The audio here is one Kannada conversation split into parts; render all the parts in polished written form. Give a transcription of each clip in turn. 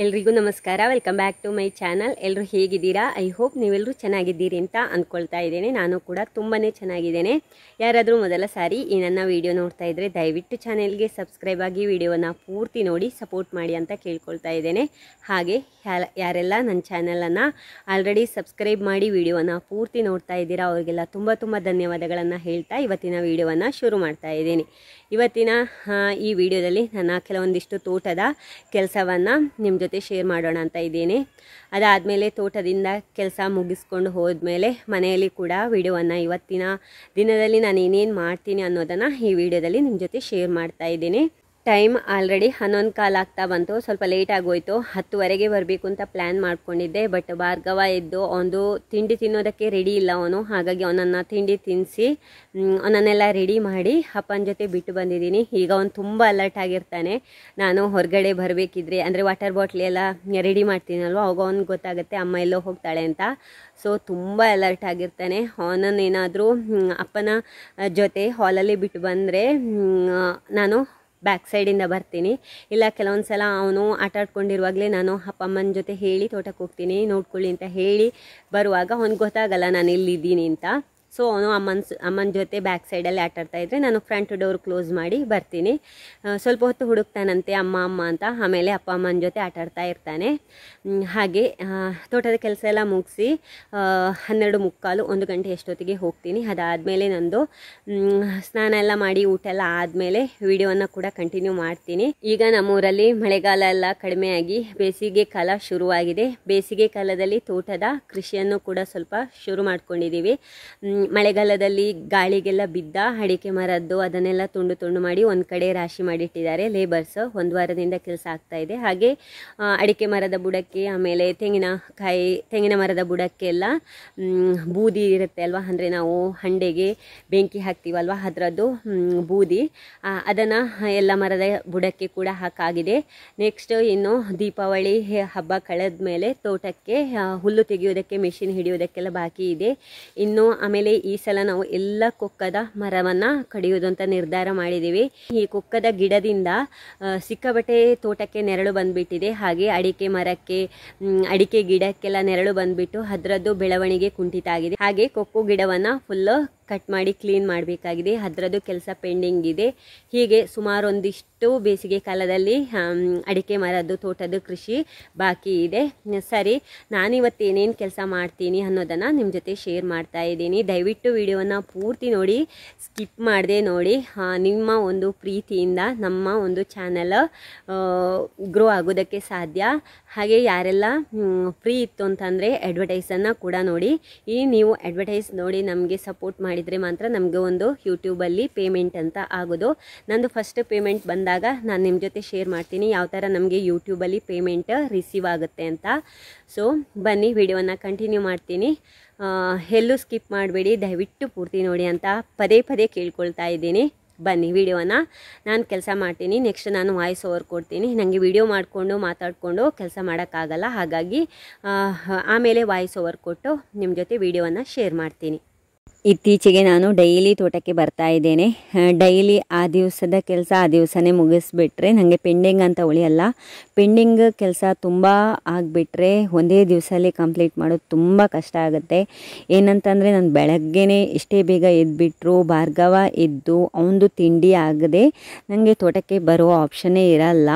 ಎಲ್ರಿಗೂ ನಮಸ್ಕಾರ. Welcome back to my channel. ಎಲ್ಲರೂ ಹೇಗಿದ್ದೀರಾ? ಐ ಹೋಪ್ ನೀವೆಲ್ಲರೂ ಚೆನ್ನಾಗಿದ್ದೀರಿ ಅಂತ ಅಂದ್ಕೊಳ್ತಾ ಇದ್ದೇನೆ. ನಾನು ಕೂಡ ತುಂಬಾ ಚೆನ್ನಾಗಿದ್ದೇನೆ. ಯಾರಾದರೂ ಮೊದಲ ಸಾರಿ ಈ ನನ್ನ ವಿಡಿಯೋ ನೋಡ್ತಾ ಇದ್ದರೆ ದಯವಿಟ್ಟು ಚಾನೆಲ್ಗೆ ಸಬ್ಸ್ಕ್ರೈಬ್ ಆಗಿ ವಿಡಿಯೋನ ಪೂರ್ತಿ ನೋಡಿ ಸಪೋರ್ಟ್ ಮಾಡಿ ಅಂತ ಕೇಳ್ಕೊಳ್ತಾ ಇದ್ದೇನೆ. ಹಾಗೆ ಯಾರೆಲ್ಲ ನನ್ನ ಚಾನಲನ್ನು ಆಲ್ರೆಡಿ ಸಬ್ಸ್ಕ್ರೈಬ್ ಮಾಡಿ ವಿಡಿಯೋನ ಪೂರ್ತಿ ನೋಡ್ತಾ ಇದ್ದೀರಾ ಅವರಿಗೆಲ್ಲ ತುಂಬ ಧನ್ಯವಾದಗಳನ್ನು ಹೇಳ್ತಾ ಇವತ್ತಿನ ವಿಡಿಯೋವನ್ನು ಶುರು ಮಾಡ್ತಾ ಇದ್ದೀನಿ. ಇವತ್ತಿನ ಈ ವಿಡಿಯೋದಲ್ಲಿ ನನ್ನ ಕೆಲವೊಂದಿಷ್ಟು ತೋಟದ ಕೆಲಸವನ್ನು ನಿಮ್ಮ ಜೊತೆ ಶೇರ್ ಮಾಡೋಣ ಅಂತ ಇದ್ದೇನೆ. ಅದಾದಮೇಲೆ ತೋಟದಿಂದ ಕೆಲಸ ಮುಗಿಸ್ಕೊಂಡು ಹೋದ್ಮೇಲೆ ಮನೆಯಲ್ಲಿ ಕೂಡ ವಿಡಿಯೋವನ್ನು ಇವತ್ತಿನ ದಿನದಲ್ಲಿ ನಾನು ಏನೇನು ಮಾಡ್ತೀನಿ ಅನ್ನೋದನ್ನು ಈ ವಿಡಿಯೋದಲ್ಲಿ ನಿಮ್ಮ ಜೊತೆ ಶೇರ್ ಮಾಡ್ತಾ ಇದ್ದೀನಿ. ಟೈಮ್ ಆಲ್ರೆಡಿ 11:15 ಆಗ್ತಾ ಬಂತು. ಸ್ವಲ್ಪ ಲೇಟ್ ಆಗೋಯ್ತು. 10:00ವರೆಗೆ ಬರಬೇಕು ಅಂತ ಪ್ಲ್ಯಾನ್ ಮಾಡ್ಕೊಂಡಿದ್ದೆ. ಬಟ್ ಭಾರ್ಗವ ಎದ್ದು ಅವನು ತಿಂಡಿ ತಿನ್ನೋದಕ್ಕೆ ರೆಡಿ ಇಲ್ಲ ಅವನು. ಹಾಗಾಗಿ ಅವನನ್ನು ತಿಂಡಿ ತಿನ್ನಿಸಿ ಅವನನ್ನೆಲ್ಲ ರೆಡಿ ಮಾಡಿ ಅಪ್ಪನ ಜೊತೆ ಬಿಟ್ಟು ಬಂದಿದ್ದೀನಿ. ಈಗ ಅವನು ತುಂಬ ಅಲರ್ಟ್ ಆಗಿರ್ತಾನೆ. ನಾನು ಹೊರಗಡೆ ಬರಬೇಕಿದ್ರೆ ಅಂದರೆ ವಾಟರ್ ಬಾಟ್ಲಿ ಎಲ್ಲ ರೆಡಿ ಮಾಡ್ತೀನಲ್ವ, ಅವಾಗ ಅವ್ನಿಗೆ ಗೊತ್ತಾಗುತ್ತೆ ಅಮ್ಮ ಎಲ್ಲೋ ಹೋಗ್ತಾಳೆ ಅಂತ. ಸೊ ತುಂಬ ಅಲರ್ಟ್ ಆಗಿರ್ತಾನೆ. ಅವನನ್ನೇನಾದರೂ ಅಪ್ಪನ ಜೊತೆ ಹಾಲಲ್ಲಿ ಬಿಟ್ಟು ಬಂದರೆ ನಾನು ಬ್ಯಾಕ್ ಸೈಡಿಂದ ಬರ್ತೀನಿ. ಇಲ್ಲ ಕೆಲವೊಂದು ಸಲ ಅವನು ಆಟ ಆಡ್ಕೊಂಡಿರುವಾಗಲೇ ನಾನು ಅಪ್ಪಮ್ಮನ ಜೊತೆ ಹೇಳಿ ತೋಟಕ್ಕೆ ಹೋಗ್ತೀನಿ ನೋಡ್ಕೊಳ್ಳಿ ಅಂತ ಹೇಳಿ ಬರುವಾಗ ಅವ್ನಿಗೆ ಗೊತ್ತಾಗಲ್ಲ ನಾನು ಎಲ್ಲಿದ್ದೀನಿ ಅಂತ. ಸೊ ಅವನು ಅಮ್ಮನ ಜೊತೆ ಬ್ಯಾಕ್ ಸೈಡಲ್ಲಿ ಆಟ ಆಡ್ತಾ ಇದ್ದರೆ ನಾನು ಫ್ರಂಟ್ ಡೋರ್ ಕ್ಲೋಸ್ ಮಾಡಿ ಬರ್ತೀನಿ. ಸ್ವಲ್ಪ ಹೊತ್ತು ಹುಡುಕ್ತಾನಂತೆ ಅಮ್ಮ ಅಂತ. ಆಮೇಲೆ ಅಪ್ಪ ಅಮ್ಮನ ಜೊತೆ ಆಟ ಆಡ್ತಾ ಇರ್ತಾನೆ. ಹಾಗೆ ತೋಟದ ಕೆಲಸ ಎಲ್ಲ ಮುಗಿಸಿ 12:45 1 ಗಂಟೆ ಎಷ್ಟೊತ್ತಿಗೆ ಹೋಗ್ತೀನಿ. ಅದಾದಮೇಲೆ ನಂದು ಸ್ನಾನ ಎಲ್ಲ ಮಾಡಿ ಊಟ ಎಲ್ಲ ಆದಮೇಲೆ ವಿಡಿಯೋವನ್ನು ಕೂಡ ಕಂಟಿನ್ಯೂ ಮಾಡ್ತೀನಿ. ಈಗ ನಮ್ಮೂರಲ್ಲಿ ಮಳೆಗಾಲ ಎಲ್ಲ ಕಡಿಮೆಯಾಗಿ ಬೇಸಿಗೆ ಕಾಲ ಶುರುವಾಗಿದೆ. ಬೇಸಿಗೆ ಕಾಲದಲ್ಲಿ ತೋಟದ ಕೃಷಿಯನ್ನು ಕೂಡ ಸ್ವಲ್ಪ ಶುರು ಮಾಡ್ಕೊಂಡಿದ್ದೀವಿ. ಮಳೆಗಾಲದಲ್ಲಿ ಗಾಳಿಗೆಲ್ಲ ಬಿದ್ದ ಅಡಿಕೆ ಮರದ್ದು ಅದನ್ನೆಲ್ಲ ತುಂಡು ಮಾಡಿ ಒಂದು ಕಡೆ ರಾಶಿ ಮಾಡಿಟ್ಟಿದ್ದಾರೆ ಲೇಬರ್ಸ್. 1 ವಾರದಿಂದ ಕೆಲಸ ಆಗ್ತಾ ಇದೆ. ಹಾಗೆ ಅಡಿಕೆ ಮರದ ಬುಡಕ್ಕೆ ಆಮೇಲೆ ತೆಂಗಿನ ಮರದ ಬುಡಕ್ಕೆಲ್ಲ ಬೂದಿ ಇರುತ್ತೆ ಅಲ್ವಾ, ಅಂದರೆ ನಾವು ಹಂಡೆಗೆ ಬೆಂಕಿ ಹಾಕ್ತೀವಲ್ವ ಅದರದ್ದು ಬೂದಿ, ಅದನ್ನು ಎಲ್ಲ ಮರದ ಬುಡಕ್ಕೆ ಕೂಡ ಹಾಕಾಗಿದೆ. ನೆಕ್ಸ್ಟ್ ಇನ್ನು ದೀಪಾವಳಿ ಹಬ್ಬ ಕಳೆದ ಮೇಲೆ ತೋಟಕ್ಕೆ ಹುಲ್ಲು ತೆಗೆಯೋದಕ್ಕೆ ಮೆಷಿನ್ ಹಿಡಿಯೋದಕ್ಕೆಲ್ಲ ಬಾಕಿ ಇದೆ. ಇನ್ನು ಆಮೇಲೆ ಈ ಸಲ ನಾವು ಎಲ್ಲ ಕೊಕ್ಕದ ಮರವನ್ನು ಕಡಿಯೋದು ಅಂತ ನಿರ್ಧಾರ ಮಾಡಿದ್ದೀವಿ. ಈ ಕೊಕ್ಕದ ಗಿಡದಿಂದ ಸಿಕ್ಕಾಪಟ್ಟೆ ತೋಟಕ್ಕೆ ನೆರಳು ಬಂದುಬಿಟ್ಟಿದೆ. ಹಾಗೆ ಅಡಿಕೆ ಗಿಡಕ್ಕೆಲ್ಲ ನೆರಳು ಬಂದುಬಿಟ್ಟು ಅದರದ್ದು ಬೆಳವಣಿಗೆ ಕುಂಠಿತ ಆಗಿದೆ. ಹಾಗೆ ಕೊಕ್ಕೋ ಗಿಡವನ್ನು ಫುಲ್ಲು ಕಟ್ ಮಾಡಿ ಕ್ಲೀನ್ ಮಾಡಬೇಕಾಗಿದೆ. ಅದರದ್ದು ಕೆಲಸ ಪೆಂಡಿಂಗ್ ಇದೆ. ಹೀಗೆ ಸುಮಾರು ಒಂದಿಷ್ಟು ಬೇಸಿಗೆ ಕಾಲದಲ್ಲಿ ಅಡಿಕೆ ಮರದ್ದು ತೋಟದ ಕೃಷಿ ಬಾಕಿ ಇದೆ. ಸರಿ, ನಾನಿವತ್ತು ಏನೇನು ಕೆಲಸ ಮಾಡ್ತೀನಿ ಅನ್ನೋದನ್ನು ನಿಮ್ಮ ಜೊತೆ ಶೇರ್ ಮಾಡ್ತಾ ಇದ್ದೀನಿ. ದಯವಿಟ್ಟು ವಿಡಿಯೋವನ್ನು ಪೂರ್ತಿ ನೋಡಿ, ಸ್ಕಿಪ್ ಮಾಡದೆ ನೋಡಿ. ನಿಮ್ಮ ಒಂದು ಪ್ರೀತಿಯಿಂದ ನಮ್ಮ ಒಂದು ಚಾನಲ್ ಗ್ರೋ ಆಗೋದಕ್ಕೆ ಸಾಧ್ಯ. ಹಾಗೆ ಯಾರೆಲ್ಲ ಫ್ರೀ ಇತ್ತು ಅಂತಂದರೆ ಅಡ್ವರ್ಟೈಸನ್ನು ಕೂಡ ನೋಡಿ. ನೀವು ಅಡ್ವರ್ಟೈಸ್ ನೋಡಿ ನಮಗೆ ಸಪೋರ್ಟ್ ಮಾಡಿದರೆ ಮಾತ್ರ ನಮಗೆ ಒಂದು ಯೂಟ್ಯೂಬಲ್ಲಿ ಪೇಮೆಂಟ್ ಅಂತ ಆಗೋದು. ನಂದು ಫಸ್ಟ್ ಪೇಮೆಂಟ್ ಬಂದಾಗ ನಾನು ನಿಮ್ಮ ಜೊತೆ ಶೇರ್ ಮಾಡ್ತೀನಿ ಯಾವ ಥರ ನಮಗೆ ಯೂಟ್ಯೂಬಲ್ಲಿ ಪೇಮೆಂಟ್ ರಿಸೀವ್ ಆಗುತ್ತೆ ಅಂತ. ಸೊ ಬನ್ನಿ ವಿಡಿಯೋನ ಕಂಟಿನ್ಯೂ ಮಾಡ್ತೀನಿ. ಎಲ್ಲೂ ಸ್ಕಿಪ್ ಮಾಡಬೇಡಿ, ದಯವಿಟ್ಟು ಪೂರ್ತಿ ನೋಡಿ ಅಂತ ಪದೇ ಕೇಳ್ಕೊಳ್ತಾ ಇದ್ದೀನಿ. ಬನ್ನಿ ವಿಡಿಯೋನ ನಾನು ಕೆಲಸ ಮಾಡ್ತೀನಿ. ನೆಕ್ಸ್ಟ್ ನಾನು ವಾಯ್ಸ್ ಓವರ್ ಕೊಡ್ತೀನಿ. ನನಗೆ ವಿಡಿಯೋ ಮಾಡಿಕೊಂಡು ಮಾತಾಡಿಕೊಂಡು ಕೆಲಸ ಮಾಡೋಕ್ಕಾಗಲ್ಲ. ಹಾಗಾಗಿ ಆಮೇಲೆ ವಾಯ್ಸ್ ಓವರ್ ಕೊಟ್ಟು ನಿಮ್ಮ ಜೊತೆ ವಿಡಿಯೋವನ್ನು ಶೇರ್ ಮಾಡ್ತೀನಿ. ಇತ್ತೀಚೆಗೆ ನಾನು ಡೈಲಿ ತೋಟಕ್ಕೆ ಬರ್ತಾ ಇದ್ದೇನೆ. ಡೈಲಿ ಆ ದಿವಸದ ಕೆಲಸ ಆ ದಿವಸನೇ ಮುಗಿಸ್ಬಿಟ್ರೆ ನನಗೆ ಪೆಂಡಿಂಗ್ ಅಂತ ಉಳಿಯಲ್ಲ. ಪೆಂಡಿಂಗ್ ಕೆಲಸ ತುಂಬ ಆಗಿಬಿಟ್ರೆ ಒಂದೇ ದಿವಸದಲ್ಲಿ ಕಂಪ್ಲೀಟ್ ಮಾಡೋದು ತುಂಬ ಕಷ್ಟ ಆಗುತ್ತೆ. ಏನಂತಂದರೆ ನಾನು ಬೆಳಗ್ಗೆನೇ ಎಷ್ಟೇ ಬೇಗ ಎದ್ದುಬಿಟ್ರು ಭಾರ್ಗವ ಎದ್ದು ಅವನದು ತಿಂಡಿ ಆಗದೆ ನನಗೆ ತೋಟಕ್ಕೆ ಬರೋ ಆಪ್ಷನ್ನೇ ಇರಲ್ಲ.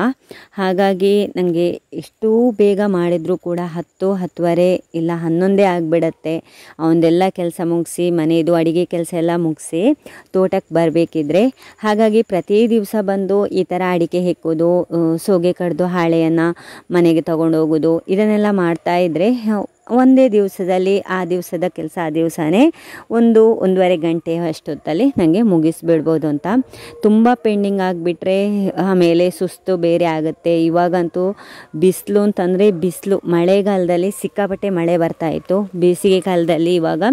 ಹಾಗಾಗಿ ನನಗೆ ಎಷ್ಟು ಬೇಗ ಮಾಡಿದರೂ ಕೂಡ 10, 10:30 ಇಲ್ಲ 11 ಆಗಿಬಿಡತ್ತೆ. ಅವನದೆಲ್ಲ ಕೆಲಸ ಮುಗಿಸಿ ಮನೆಯದು ಅಡುಗೆ ಕೆಲಸ ಎಲ್ಲ ಮುಗಿಸಿ ತೋಟಕ್ಕೆ ಬರಬೇಕಿದ್ರೆ. ಹಾಗಾಗಿ ಪ್ರತಿ ದಿವಸ ಬಂದು ಈ ಥರ ಅಡಿಕೆ ಹೆಕ್ಕೋದು, ಸೋಗೆ ಕಡ್ದು ಹಾಳೆಯನ್ನು ಮನೆಗೆ ತಗೊಂಡೋಗೋದು ಇದನ್ನೆಲ್ಲ ಮಾಡ್ತಾಯಿದ್ರೆ ಒಂದೇ ದಿವಸದಲ್ಲಿ ಆ ದಿವಸದ ಕೆಲಸ ಆ ದಿವಸನೇ 1-1.5 ಗಂಟೆ ಅಷ್ಟೊತ್ತಲ್ಲಿ ನನಗೆ ಮುಗಿಸ್ಬಿಡ್ಬೋದು ಅಂತ. ತುಂಬ ಪೆಂಡಿಂಗ್ ಆಗಿಬಿಟ್ರೆ ಆಮೇಲೆ ಸುಸ್ತು ಬೇರೆ ಆಗುತ್ತೆ. ಇವಾಗಂತೂ ಬಿಸಿಲು ಅಂತಂದರೆ ಬಿಸಿಲು, ಮಳೆಗಾಲದಲ್ಲಿ ಸಿಕ್ಕಾಪಟ್ಟೆ ಮಳೆ ಬರ್ತಾಯಿತ್ತು. ಬೇಸಿಗೆ ಕಾಲದಲ್ಲಿ ಇವಾಗ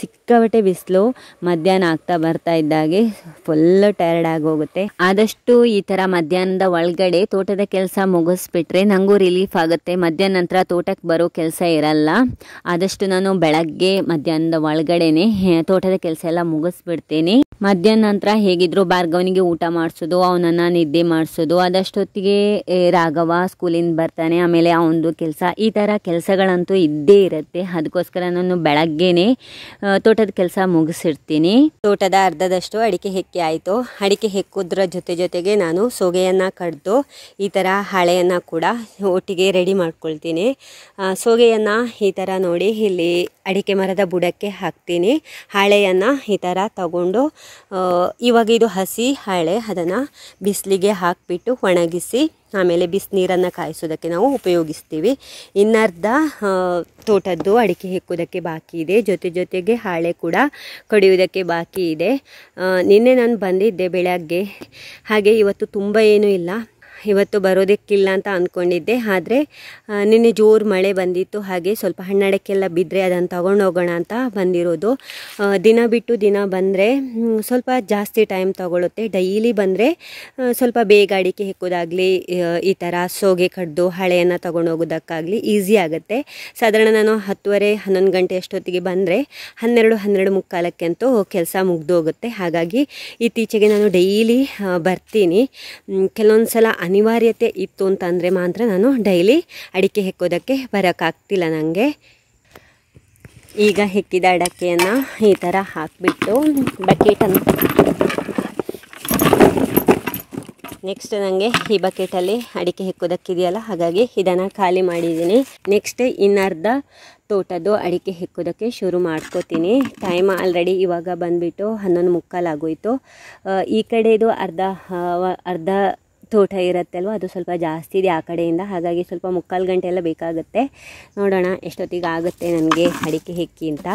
ಸಿಕ್ಕಾಪಟ್ಟೆ ಬಿಸಿಲು. ಮಧ್ಯಾಹ್ನ ಆಗ್ತಾ ಬರ್ತಾ ಇದ್ದಾಗೆ ಫುಲ್ ಟಯರ್ಡ್ ಆಗೋಗುತ್ತೆ. ಆದಷ್ಟು ಈ ಥರ ಮಧ್ಯಾಹ್ನದ ಒಳಗಡೆ ತೋಟದ ಕೆಲಸ ಮುಗಿಸ್ಬಿಟ್ರೆ ನನಗೂ ರಿಲೀಫ್ ಆಗುತ್ತೆ. ಮಧ್ಯಾಹ್ನ ನಂತರ ತೋಟಕ್ಕೆ ಬರೋ ಕೆಲಸ ಇರಲ್ಲ. ಆದಷ್ಟು ನಾನು ಬೆಳಗ್ಗೆ ಮಧ್ಯಾಹ್ನದ ಒಳಗಡೆನೆ ತೋಟದ ಕೆಲಸ ಎಲ್ಲ ಮುಗಿಸ್ಬಿಡ್ತೀನಿ. ಮಧ್ಯಾಹ್ನ ನಂತರ ಹೇಗಿದ್ರು ಭಾರ್ಗವನಿಗೆ ಊಟ ಮಾಡಿಸೋದು, ಅವನನ್ನು ನಿದ್ದೆ ಮಾಡಿಸೋದು, ಅದಷ್ಟೊತ್ತಿಗೆ ರಾಘವ ಸ್ಕೂಲಿಂದ ಬರ್ತಾನೆ, ಆಮೇಲೆ ಅವನದು ಕೆಲಸ, ಈ ಥರ ಕೆಲಸಗಳಂತೂ ಇದ್ದೇ ಇರುತ್ತೆ. ಅದಕ್ಕೋಸ್ಕರ ನಾನು ಬೆಳಗ್ಗೆನೆ ತೋಟದ ಕೆಲಸ ಮುಗಿಸಿರ್ತೀನಿ. ತೋಟದ ಅರ್ಧದಷ್ಟು ಅಡಿಕೆ ಹೆಕ್ಕಿ ಆಯಿತು. ಅಡಿಕೆ ಹೆಕ್ಕುದ್ರ ಜೊತೆಗೆ ನಾನು ಸೋಗೆಯನ್ನು ಕಡ್ದು ಈ ಥರ ಹಾಳೆಯನ್ನು ಕೂಡ ಒಟ್ಟಿಗೆ ರೆಡಿ ಮಾಡ್ಕೊಳ್ತೀನಿ. ಸೋಗೆಯನ್ನು ಈ ಥರ ನೋಡಿ ಇಲ್ಲಿ ಅಡಿಕೆ ಮರದ ಬುಡಕ್ಕೆ ಹಾಕ್ತೀನಿ. ಹಾಳೆಯನ್ನು ಈ ಥರ ತಗೊಂಡು ಇವಾಗ ಇದು ಹಸಿ ಹಾಳೆ, ಅದನ್ನು ಬಿಸಿಲಿಗೆ ಹಾಕಿಬಿಟ್ಟು ಒಣಗಿಸಿ ಆಮೇಲೆ ಬಿಸಿನೀರನ್ನು ಕಾಯಿಸೋದಕ್ಕೆ ನಾವು ಉಪಯೋಗಿಸ್ತೀವಿ. ಇನ್ನರ್ಧ ತೋಟದ್ದು ಅಡಿಕೆ ಹೆಕ್ಕುವುದಕ್ಕೆ ಬಾಕಿ ಇದೆ, ಜೊತೆಗೆ ಹಾಳೆ ಕೂಡ ಕಡಿಯುವುದಕ್ಕೆ ಬಾಕಿ ಇದೆ. ನಿನ್ನೆ ನಾನು ಬಂದಿದ್ದೆ ಬೆಳಗ್ಗೆ, ಹಾಗೆ ಇವತ್ತು ತುಂಬ ಏನೂ ಇಲ್ಲ. ಇವತ್ತು ಬರೋದಕ್ಕಿಲ್ಲ ಅಂತ ಅಂದ್ಕೊಂಡಿದ್ದೆ, ಆದರೆ ನಿನ್ನೆ ಜೋರು ಮಳೆ ಬಂದಿತ್ತು, ಹಾಗೆ ಸ್ವಲ್ಪ ಹಣ್ಣಡಕ್ಕೆಲ್ಲ ಬಿದ್ದರೆ ಅದನ್ನು ತಗೊಂಡು ಹೋಗೋಣ ಅಂತ ಬಂದಿರೋದು. ದಿನ ಬಿಟ್ಟು ದಿನ ಬಂದರೆ ಸ್ವಲ್ಪ ಜಾಸ್ತಿ ಟೈಮ್ ತಗೊಳುತ್ತೆ. ಡೈಲಿ ಬಂದರೆ ಸ್ವಲ್ಪ ಬೇಗ ಅಡಿಕೆ ಹೆಕ್ಕೋದಾಗಲಿ, ಈ ಥರ ಸೋಗೆ ಕಡ್ದು ಹಳೆಯನ್ನು ತಗೊಂಡು ಹೋಗೋದಕ್ಕಾಗಲಿ ಈಸಿ ಆಗುತ್ತೆ. ಸಾಧಾರಣ ನಾನು 10:30-11 ಗಂಟೆ ಅಷ್ಟೊತ್ತಿಗೆ ಬಂದರೆ 12-12:45 ಕೆಲಸ ಮುಗ್ದೋಗುತ್ತೆ. ಹಾಗಾಗಿ ಇತ್ತೀಚೆಗೆ ನಾನು ಡೈಲಿ ಬರ್ತೀನಿ. ಕೆಲವೊಂದು ಸಲ ಅನಿವಾರ್ಯತೆ ಇತ್ತು ಅಂತಂದರೆ ಮಾತ್ರ ನಾನು ಡೈಲಿ ಅಡಿಕೆ ಹೆಕ್ಕೋದಕ್ಕೆ ಬರೋಕ್ಕಾಗ್ತಿಲ್ಲ ನನಗೆ. ಈಗ ಹೆಕ್ಕಿದ ಅಡಿಕೆಯನ್ನು ಈ ಥರ ಹಾಕಿಬಿಟ್ಟು ಬಕೆಟನ್ನು ನೆಕ್ಸ್ಟ್ ನನಗೆ ಈ ಬಕೆಟಲ್ಲಿ ಅಡಿಕೆ ಹೆಕ್ಕೋದಕ್ಕಿದೆಯಲ್ಲ, ಹಾಗಾಗಿ ಇದನ್ನು ಖಾಲಿ ಮಾಡಿದ್ದೀನಿ. ನೆಕ್ಸ್ಟ್ ಇನ್ನರ್ಧ ತೋಟದ್ದು ಅಡಿಕೆ ಹೆಕ್ಕೋದಕ್ಕೆ ಶುರು ಮಾಡ್ಕೋತೀನಿ. ಟೈಮ್ ಆಲ್ರೆಡಿ ಇವಾಗ ಬಂದುಬಿಟ್ಟು 11:45 ಆಗೋಯಿತು. ಈ ಕಡೆದು ಅರ್ಧ ತೋಟ ಇರುತ್ತೆ ಅಲ್ವ, ಅದು ಸ್ವಲ್ಪ ಜಾಸ್ತಿ ಇದೆ ಆ ಕಡೆಯಿಂದ, ಹಾಗಾಗಿ ಸ್ವಲ್ಪ 3/4 ಗಂಟೆ ಎಲ್ಲ ಬೇಕಾಗುತ್ತೆ. ನೋಡೋಣ ಎಷ್ಟೊತ್ತಿಗೆ ಆಗುತ್ತೆ ನನಗೆ ಅಡಿಕೆ ಹೆಕ್ಕಿ ಅಂತ.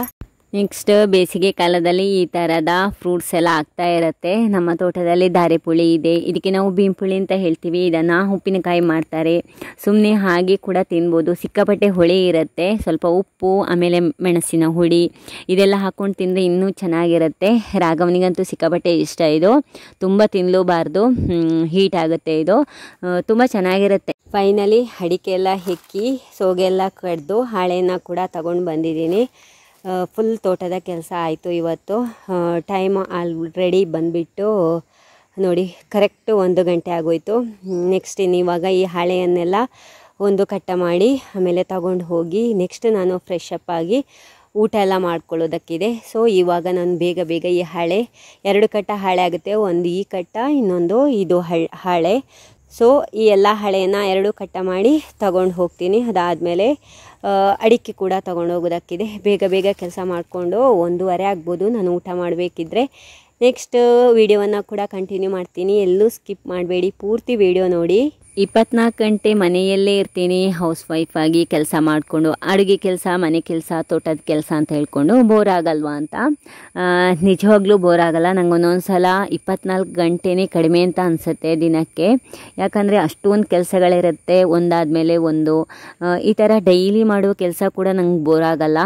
ನೆಕ್ಸ್ಟ್ ಬೇಸಿಗೆ ಕಾಲದಲ್ಲಿ ಈ ಥರದ ಫ್ರೂಟ್ಸ್ ಎಲ್ಲ ಆಗ್ತಾ ಇರುತ್ತೆ. ನಮ್ಮ ತೋಟದಲ್ಲಿ ದಾರೆಪುಳಿ ಇದೆ, ಇದಕ್ಕೆ ನಾವು ಭೀಂಪುಳಿ ಅಂತ ಹೇಳ್ತೀವಿ. ಇದನ್ನು ಉಪ್ಪಿನಕಾಯಿ ಮಾಡ್ತಾರೆ, ಸುಮ್ಮನೆ ಹಾಗೆ ಕೂಡ ತಿನ್ಬೋದು. ಸಿಕ್ಕಾಪಟ್ಟೆ ಹುಳಿ ಇರುತ್ತೆ, ಸ್ವಲ್ಪ ಉಪ್ಪು ಆಮೇಲೆ ಮೆಣಸಿನ ಹುಡಿ ಇದೆಲ್ಲ ಹಾಕ್ಕೊಂಡು ತಿಂದರೆ ಇನ್ನೂ ಚೆನ್ನಾಗಿರುತ್ತೆ. ರಾಘವನಿಗಂತೂ ಸಿಕ್ಕಾಪಟ್ಟೆ ಇಷ್ಟ ಇದು, ತುಂಬ ತಿನ್ನಲೂಬಾರ್ದು, ಹೀಟ್ ಆಗುತ್ತೆ ಇದು, ತುಂಬ ಚೆನ್ನಾಗಿರುತ್ತೆ. ಫೈನಲಿ ಅಡಿಕೆ ಎಲ್ಲ ಹೆಕ್ಕಿ ಸೋಗೆ ಎಲ್ಲ ಕಡ್ದು ಹಾಳೆಯನ್ನು ಕೂಡ ತಗೊಂಡು ಬಂದಿದ್ದೀನಿ. ಫುಲ್ ತೋಟದ ಕೆಲಸ ಆಯಿತು ಇವತ್ತು. ಟೈಮ್ ಆಲ್ರೆಡಿ ಬಂದುಬಿಟ್ಟು ನೋಡಿ ಕರೆಕ್ಟ್ 1 ಗಂಟೆ ಆಗೋಯಿತು. ನೆಕ್ಸ್ಟ್ ಇವಾಗ ಈ ಹಾಳೆಯನ್ನೆಲ್ಲ ಒಂದು ಕಟ್ಟ ಮಾಡಿ ಆಮೇಲೆ ತಗೊಂಡು ಹೋಗಿ ನೆಕ್ಸ್ಟ್ ನಾನು ಫ್ರೆಶ್ ಅಪ್ ಆಗಿ ಊಟ ಎಲ್ಲ ಮಾಡ್ಕೊಳ್ಳೋದಕ್ಕಿದೆ. ಸೊ ಇವಾಗ ನಾನು ಬೇಗ ಈ ಹಾಳೆ 2 ಕಟ್ಟ ಹಾಳೆ ಆಗುತ್ತೆ, ಒಂದು ಈ ಕಟ್ಟ, ಇನ್ನೊಂದು ಇದು ಹಾಳೆ. ಸೊ ಈ ಎಲ್ಲ ಹಾಳೆಯನ್ನು 2 ಕಟ್ಟ ಮಾಡಿ ತಗೊಂಡು ಹೋಗ್ತೀನಿ. ಅದಾದಮೇಲೆ ಅಡಿಕೆ ಕೂಡ ತಗೊಂಡು ಹೋಗೋದಕ್ಕಿದೆ. ಬೇಗ ಕೆಲಸ ಮಾಡಿಕೊಂಡು 1:30 ಆಗ್ಬೋದು ನಾನು ಊಟ ಮಾಡಬೇಕಿದ್ರೆ. ನೆಕ್ಸ್ಟ್ ವಿಡಿಯೋವನ್ನು ಕೂಡ ಕಂಟಿನ್ಯೂ ಮಾಡ್ತೀನಿ, ಎಲ್ಲೂ ಸ್ಕಿಪ್ ಮಾಡಬೇಡಿ, ಪೂರ್ತಿ ವಿಡಿಯೋ ನೋಡಿ. 24 ಗಂಟೆ ಮನೆಯಲ್ಲೇ ಇರ್ತೀನಿ, ಹೌಸ್ ವೈಫ್ ಆಗಿ ಕೆಲಸ ಮಾಡಿಕೊಂಡು, ಅಡುಗೆ ಕೆಲಸ, ಮನೆ ಕೆಲಸ, ತೋಟದ ಕೆಲಸ ಅಂತ ಹೇಳ್ಕೊಂಡು ಬೋರ್ ಆಗಲ್ವಾ ಅಂತ. ನಿಜವಾಗ್ಲೂ ಬೋರ್ ಆಗಲ್ಲ. ನಂಗೆ ಒಂದೊಂದು ಸಲ 24 ಗಂಟೆನೇ ಕಡಿಮೆ ಅಂತ ಅನಿಸುತ್ತೆ ದಿನಕ್ಕೆ, ಯಾಕಂದರೆ ಅಷ್ಟೊಂದು ಕೆಲಸಗಳಿರುತ್ತೆ, ಒಂದಾದಮೇಲೆ ಒಂದು. ಈ ಥರ ಡೈಲಿ ಮಾಡೋ ಕೆಲಸ ಕೂಡ ನಂಗೆ ಬೋರ್ ಆಗಲ್ಲ.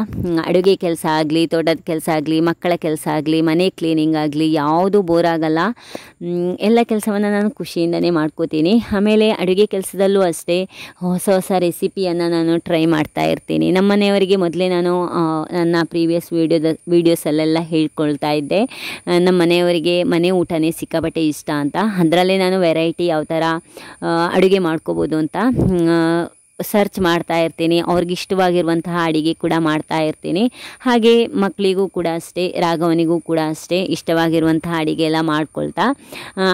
ಅಡುಗೆ ಕೆಲಸ ಆಗಲಿ, ತೋಟದ ಕೆಲಸ ಆಗಲಿ, ಮಕ್ಕಳ ಕೆಲಸ ಆಗಲಿ, ಮನೆ ಕ್ಲೀನಿಂಗ್ ಆಗಲಿ, ಯಾವುದೂ ಬೋರ್ ಆಗಲ್ಲ. ಎಲ್ಲ ಕೆಲಸವನ್ನು ನಾನು ಖುಷಿಯಿಂದನೇ ಮಾಡ್ಕೋತೀನಿ. ಆಮೇಲೆ ಅಡುಗೆ ಕೆಲಸದಲ್ಲೂ ಅಷ್ಟೇ ಹೊಸ ರೆಸಿಪಿಯನ್ನು ನಾನು ಟ್ರೈ ಮಾಡ್ತಾ ಇರ್ತೀನಿ. ನಮ್ಮ ಮನೆಯವರಿಗೆ ಮೊದಲೇ ನಾನು ನನ್ನ ಪ್ರೀವಿಯಸ್ ವೀಡಿಯೋಸಲ್ಲೆಲ್ಲ ಹೇಳ್ಕೊಳ್ತಾ ಇದ್ದೆ, ನಮ್ಮ ಮನೆಯವರಿಗೆ ಮನೆ ಊಟನೇ ಸಿಕ್ಕಾಪಟ್ಟೆ ಇಷ್ಟ ಅಂತ. ಅದರಲ್ಲೇ ನಾನು ವೆರೈಟಿ ಯಾವ ಥರ ಅಡುಗೆ ಮಾಡ್ಕೋಬೋದು ಅಂತ ಸರ್ಚ್ ಮಾಡ್ತಾ ಇರ್ತೀನಿ. ಅವ್ರಿಗಿಷ್ಟವಾಗಿರುವಂತಹ ಅಡುಗೆ ಕೂಡ ಮಾಡ್ತಾ ಇರ್ತೀನಿ. ಹಾಗೆ ಮಕ್ಕಳಿಗೂ ಕೂಡ ಅಷ್ಟೇ, ರಾಘವನಿಗೂ ಕೂಡ ಅಷ್ಟೇ ಇಷ್ಟವಾಗಿರುವಂತಹ ಅಡುಗೆ ಎಲ್ಲ ಮಾಡ್ಕೊಳ್ತಾ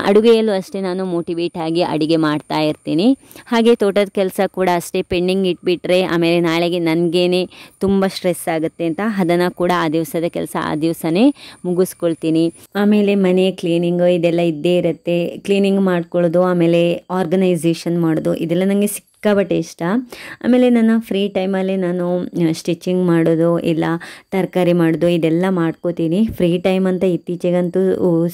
ಅಡುಗೆಯಲ್ಲೂ ಅಷ್ಟೇ ನಾನು ಮೋಟಿವೇಟ್ ಆಗಿ ಅಡುಗೆ ಮಾಡ್ತಾ ಇರ್ತೀನಿ. ಹಾಗೆ ತೋಟದ ಕೆಲಸ ಕೂಡ ಅಷ್ಟೇ ಪೆಂಡಿಂಗ್ ಇಟ್ಬಿಟ್ರೆ ಆಮೇಲೆ ನಾಳೆಗೆ ನನಗೇನೆ ತುಂಬ ಸ್ಟ್ರೆಸ್ ಆಗುತ್ತೆ ಅಂತ ಅದನ್ನು ಕೂಡ ಆ ದಿವಸದ ಕೆಲಸ ಆ ದಿವಸನೇ ಮುಗಿಸ್ಕೊಳ್ತೀನಿ. ಆಮೇಲೆ ಮನೆ ಕ್ಲೀನಿಂಗು ಇದೆಲ್ಲ ಇದ್ದೇ ಇರುತ್ತೆ. ಕ್ಲೀನಿಂಗ್ ಮಾಡ್ಕೊಳ್ಳೋದು, ಆಮೇಲೆ ಆರ್ಗನೈಸೇಷನ್ ಮಾಡೋದು, ಇದೆಲ್ಲ ನನಗೆ ಸಿಕ್ಕಾಪಟ್ಟೆ ಇಷ್ಟ. ಆಮೇಲೆ ನನ್ನ ಫ್ರೀ ಟೈಮಲ್ಲಿ ನಾನು ಸ್ಟಿಚಿಂಗ್ ಮಾಡೋದು, ಇಲ್ಲ ತರಕಾರಿ ಮಾಡೋದು ಇದೆಲ್ಲ ಮಾಡ್ಕೋತೀನಿ. ಫ್ರೀ ಟೈಮ್ ಅಂತ ಇತ್ತೀಚೆಗಂತೂ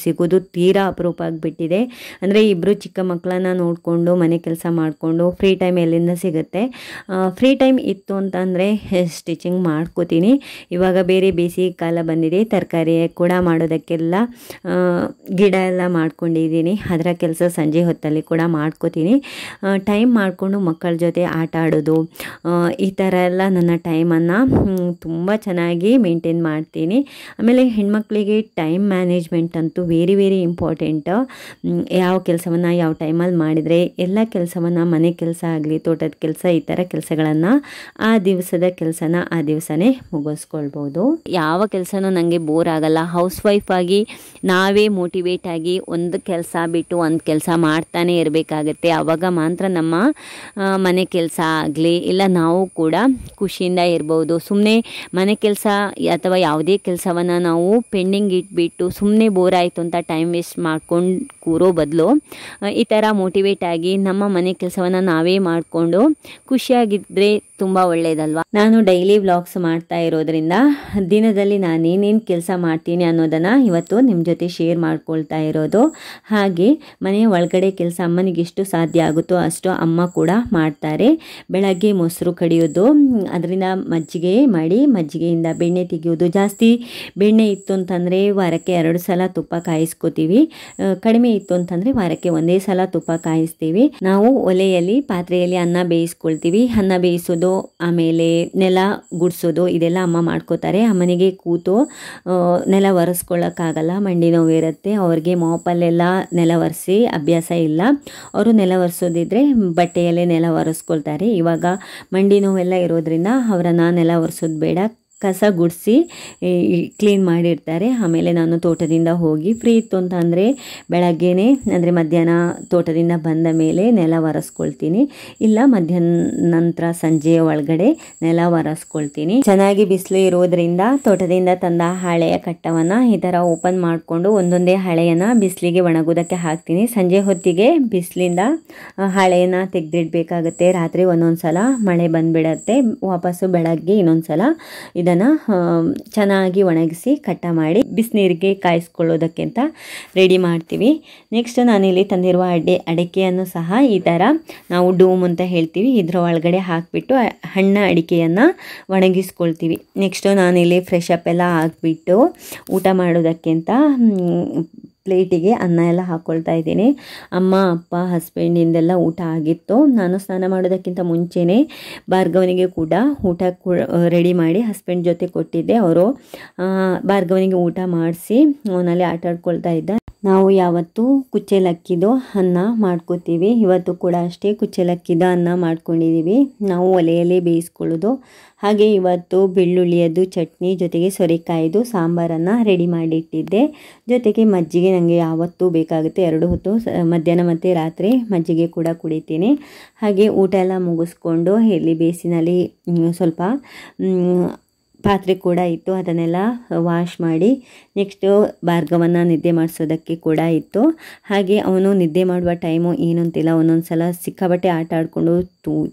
ಸಿಗೋದು ತೀರಾ ಅಪರೂಪ ಆಗಿಬಿಟ್ಟಿದೆ. ಅಂದರೆ ಇಬ್ಬರು ಚಿಕ್ಕ ಮಕ್ಕಳನ್ನ ನೋಡಿಕೊಂಡು ಮನೆ ಕೆಲಸ ಮಾಡಿಕೊಂಡು ಫ್ರೀ ಟೈಮ್ ಎಲ್ಲಿಂದ ಸಿಗುತ್ತೆ. ಫ್ರೀ ಟೈಮ್ ಇತ್ತು ಅಂತಂದರೆ ಸ್ಟಿಚಿಂಗ್ ಮಾಡ್ಕೋತೀನಿ. ಇವಾಗ ಬೇರೆ ಬೇಸಿಗೆ ಕಾಲ ಬಂದಿದೆ, ತರಕಾರಿ ಕೂಡ ಮಾಡೋದಕ್ಕೆಲ್ಲ ಗಿಡ ಎಲ್ಲ ಮಾಡ್ಕೊಂಡಿದ್ದೀನಿ. ಅದರ ಕೆಲಸ ಸಂಜೆ ಹೊತ್ತಲ್ಲಿ ಕೂಡ ಮಾಡ್ಕೋತೀನಿ. ಟೈಮ್ ಮಾಡಿಕೊಂಡು ಮಕ್ಕಳ ಜೊತೆ ಆಟ ಆಡೋದು, ಈ ಥರ ಎಲ್ಲ ನನ್ನ ಟೈಮನ್ನು ತುಂಬ ಚೆನ್ನಾಗಿ ಮೇಂಟೈನ್ ಮಾಡ್ತೀನಿ. ಆಮೇಲೆ ಹೆಣ್ಮಕ್ಳಿಗೆ ಟೈಮ್ ಮ್ಯಾನೇಜ್ಮೆಂಟ್ ಅಂತೂ ವೆರಿ ವೆರಿ ಇಂಪಾರ್ಟೆಂಟ್. ಯಾವ ಕೆಲಸವನ್ನು ಯಾವ ಟೈಮಲ್ಲಿ ಮಾಡಿದರೆ ಎಲ್ಲ ಕೆಲಸವನ್ನು, ಮನೆ ಕೆಲಸ ಆಗಲಿ ತೋಟದ ಕೆಲಸ, ಈ ಥರ ಕೆಲಸಗಳನ್ನು ಆ ದಿವಸದ ಕೆಲಸನ ಆ ದಿವಸನೇ ಮುಗಿಸ್ಕೊಳ್ಬೋದು. ಯಾವ ಕೆಲಸನೂ ನನಗೆ ಬೋರ್ ಆಗಲ್ಲ. ಹೌಸ್ ವೈಫ್ ಆಗಿ ನಾವೇ ಮೋಟಿವೇಟ್ ಆಗಿ ಒಂದು ಕೆಲಸ ಬಿಟ್ಟು ಒಂದು ಕೆಲಸ ಮಾಡ್ತಾನೆ ಇರಬೇಕಾಗತ್ತೆ. ಆವಾಗ ಮಾತ್ರ ನಮ್ಮ ಮನೆ ಕೆಲಸ ಆಗಲಿ ಇಲ್ಲ ನಾವು ಕೂಡ ಖುಷಿಯಿಂದ ಇರ್ಬೋದು. ಸುಮ್ಮನೆ ಮನೆ ಕೆಲಸ ಅಥವಾ ಯಾವುದೇ ಕೆಲಸವನ್ನು ನಾವು ಪೆಂಡಿಂಗ್ ಇಟ್ಬಿಟ್ಟು ಸುಮ್ಮನೆ ಬೋರ್ ಆಯಿತು ಅಂತ ಟೈಮ್ ವೇಸ್ಟ್ ಮಾಡ್ಕೊಂಡು ಕೂರೋ ಬದಲು ಈ ಥರ ಮೋಟಿವೇಟ್ ಆಗಿ ನಮ್ಮ ಮನೆ ಕೆಲಸವನ್ನು ನಾವೇ ಮಾಡಿಕೊಂಡು ಖುಷಿಯಾಗಿದ್ದರೆ ತುಂಬ ಒಳ್ಳೆಯದಲ್ವಾ. ನಾನು ಡೈಲಿ ವ್ಲಾಗ್ಸ್ ಮಾಡ್ತಾ ಇರೋದ್ರಿಂದ ದಿನದಲ್ಲಿ ನಾನೇನೇನು ಕೆಲಸ ಮಾಡ್ತೀನಿ ಅನ್ನೋದನ್ನು ಇವತ್ತು ನಿಮ್ಮ ಜೊತೆ ಶೇರ್ ಮಾಡ್ಕೊಳ್ತಾ ಇರೋದು. ಹಾಗೆ ಮನೆಯ ಒಳಗಡೆ ಕೆಲಸ ಅಮ್ಮನಿಗೆ ಎಷ್ಟು ಸಾಧ್ಯ ಆಗುತ್ತೋ ಅಷ್ಟು ಅಮ್ಮ ಕೂಡ ಮಾಡ್ತಾರೆ. ಬೆಳಗ್ಗೆ ಮೊಸರು ಕಡಿಯೋದು, ಅದರಿಂದ ಮಜ್ಜಿಗೆ ಮಾಡಿ ಮಜ್ಜಿಗೆಯಿಂದ ಬೆಣ್ಣೆ ತೆಗೆಯೋದು. ಜಾಸ್ತಿ ಬೆಣ್ಣೆ ಇತ್ತು ಅಂತಂದರೆ ವಾರಕ್ಕೆ 2 ಸಲ ತುಪ್ಪ ಕಾಯಿಸ್ಕೋತೀವಿ. ಕಡಿಮೆ ಇತ್ತು ಅಂತಂದರೆ ವಾರಕ್ಕೆ 1 ಸಲ ತುಪ್ಪ ಕಾಯಿಸ್ತೀವಿ. ನಾವು ಒಲೆಯಲ್ಲಿ ಪಾತ್ರೆಯಲ್ಲಿ ಅನ್ನ ಬೇಯಿಸ್ಕೊಳ್ತೀವಿ. ಅನ್ನ ಬೇಯಿಸೋದು, ಆಮೇಲೆ ನೆಲ ಗುಡಿಸೋದು ಇದೆಲ್ಲ ಅಮ್ಮ ಮಾಡ್ಕೋತಾರೆ. ಅಮ್ಮನಿಗೆ ಕೂತು ನೆಲ ಒರೆಸ್ಕೊಳ್ಳೋಕ್ಕಾಗಲ್ಲ, ಮಂಡಿ ನೋವು ಇರುತ್ತೆ. ಅವ್ರಿಗೆ ಮಾಪಲ್ಲೆಲ್ಲ ನೆಲ ಒರೆಸಿ ಅಭ್ಯಾಸ ಇಲ್ಲ. ಅವರು ನೆಲ ಒರೆಸೋದಿದ್ರೆ ಬಟ್ಟೆಯಲ್ಲೇ ನೆಲ ಒರೆಸ್ಕೊಳ್ತಾರೆ. ಇವಾಗ ಮಂಡಿ ನೋವೆಲ್ಲ ಇರೋದ್ರಿಂದ ಅವರನ್ನು ನೆಲ ಒರೆಸೋದು ಬೇಡ, ಕಸ ಗುಡಿಸಿ ಕ್ಲೀನ್ ಮಾಡಿರ್ತಾರೆ. ಆಮೇಲೆ ನಾನು ತೋಟದಿಂದ ಹೋಗಿ ಫ್ರೀ ಇತ್ತು ಅಂತ ಅಂದರೆ ಬೆಳಗ್ಗೆನೇ ಅಂದರೆ ಮಧ್ಯಾಹ್ನ ತೋಟದಿಂದ ಬಂದ ಮೇಲೆ ನೆಲ ಒರೆಸ್ಕೊಳ್ತೀನಿ. ಇಲ್ಲ ಮಧ್ಯಾಹ್ನ ನಂತರ ಸಂಜೆಯ ಒಳಗಡೆ ನೆಲ ಒರೆಸ್ಕೊಳ್ತೀನಿ. ಚೆನ್ನಾಗಿ ಬಿಸಿಲು ಇರೋದ್ರಿಂದ ತೋಟದಿಂದ ತಂದ ಹಳೆಯ ಕಟ್ಟವನ್ನು ಈ ಥರ ಓಪನ್ ಮಾಡಿಕೊಂಡು ಒಂದೊಂದೇ ಹಳೆಯನ್ನು ಬಿಸಿಲಿಗೆ ಒಣಗೋದಕ್ಕೆ ಹಾಕ್ತೀನಿ. ಸಂಜೆ ಹೊತ್ತಿಗೆ ಬಿಸಿಲಿಂದ ಹಳೆಯನ್ನು ತೆಗೆದಿಡಬೇಕಾಗುತ್ತೆ. ರಾತ್ರಿ ಒಂದೊಂದು ಸಲ ಮಳೆ ಬಂದುಬಿಡತ್ತೆ. ವಾಪಸ್ಸು ಬೆಳಗ್ಗೆ ಇನ್ನೊಂದು ಸಲ ಇದನ್ನು ಚೆನ್ನಾಗಿ ಒಣಗಿಸಿ ಕಟ್ಟ ಮಾಡಿ ಬಿಸಿನೀರಿಗೆ ಕಾಯಿಸ್ಕೊಳ್ಳೋದಕ್ಕೆ ಅಂತ ರೆಡಿ ಮಾಡ್ತೀವಿ. ನೆಕ್ಸ್ಟ್ ನಾನಿಲ್ಲಿ ತಂದಿರುವ ಅಡಿಕೆಯನ್ನು ಸಹ ಈ ಥರ ನಾವು ಡೂಮ್ ಅಂತ ಹೇಳ್ತೀವಿ, ಇದರ ಒಳಗಡೆ ಹಾಕಿಬಿಟ್ಟು ಹಣ್ಣ ಅಡಿಕೆಯನ್ನು ಒಣಗಿಸ್ಕೊಳ್ತೀವಿ. ನೆಕ್ಸ್ಟು ನಾನಿಲ್ಲಿ ಫ್ರೆಶ್ ಅಪ್ ಎಲ್ಲ ಹಾಕಿಬಿಟ್ಟು ಊಟ ಮಾಡೋದಕ್ಕೆ ಅಂತ ಪ್ಲೇಟಿಗೆ ಅನ್ನ ಎಲ್ಲ ಹಾಕ್ಕೊಳ್ತಾ ಇದ್ದೀನಿ. ಅಮ್ಮ ಅಪ್ಪ ಹಸ್ಬೆಂಡಿಂದೆಲ್ಲ ಊಟ ಆಗಿತ್ತು. ನಾನು ಸ್ನಾನ ಮಾಡೋದಕ್ಕಿಂತ ಮುಂಚೆನೇ ಭಾರ್ಗವನಿಗೆ ಕೂಡ ಊಟ ರೆಡಿ ಮಾಡಿ ಹಸ್ಬೆಂಡ್ ಜೊತೆ ಕೊಟ್ಟಿದ್ದೆ. ಅವರು ಭಾರ್ಗವನಿಗೆ ಊಟ ಮಾಡಿಸಿ ಅವನಲ್ಲಿ ಆಟ ಆಡ್ಕೊಳ್ತಾ ಇದ್ದ. ನಾವು ಯಾವತ್ತೂ ಕುಚ್ಚೆಲಕ್ಕಿದು ಅನ್ನ ಮಾಡ್ಕೋತೀವಿ. ಇವತ್ತು ಕೂಡ ಅಷ್ಟೇ ಕುಚ್ಚೆಲಕ್ಕಿದ ಅನ್ನ ಮಾಡ್ಕೊಂಡಿದ್ದೀವಿ. ನಾವು ಒಲೆಯಲ್ಲಿ ಬೇಯಿಸ್ಕೊಳ್ಳೋದು. ಹಾಗೆ ಇವತ್ತು ಬೆಳ್ಳುಳ್ಳಿಯದ್ದು ಚಟ್ನಿ ಜೊತೆಗೆ ಸೋರೆಕಾಯಿದು ಸಾಂಬಾರನ್ನು ರೆಡಿ ಮಾಡಿಟ್ಟಿದ್ದೆ. ಜೊತೆಗೆ ಮಜ್ಜಿಗೆ ನನಗೆ ಯಾವತ್ತೂ ಬೇಕಾಗುತ್ತೆ. 2 ಹೊತ್ತು ಮಧ್ಯಾಹ್ನ ಮತ್ತು ರಾತ್ರಿ ಮಜ್ಜಿಗೆ ಕೂಡ ಕುಡಿತೀನಿ. ಹಾಗೆ ಊಟ ಎಲ್ಲ ಮುಗಿಸ್ಕೊಂಡು ಇಲ್ಲಿ ಬೇಸಿನಲ್ಲಿ ಸ್ವಲ್ಪ ಪಾತ್ರೆ ಕೂಡ ಇತ್ತು, ಅದನ್ನೆಲ್ಲ ವಾಶ್ ಮಾಡಿ ನೆಕ್ಸ್ಟು ಭಾರ್ಗವನ್ನ ನಿದ್ದೆ ಮಾಡಿಸೋದಕ್ಕೆ ಕೂಡ ಇತ್ತು. ಹಾಗೆ ಅವನು ನಿದ್ದೆ ಮಾಡುವ ಟೈಮು ಏನು ಅಂತಿಲ್ಲ, ಒಂದೊಂದು ಸಲ ಸಿಕ್ಕಾಬಟ್ಟೆ ಆಟ ಆಡಿಕೊಂಡು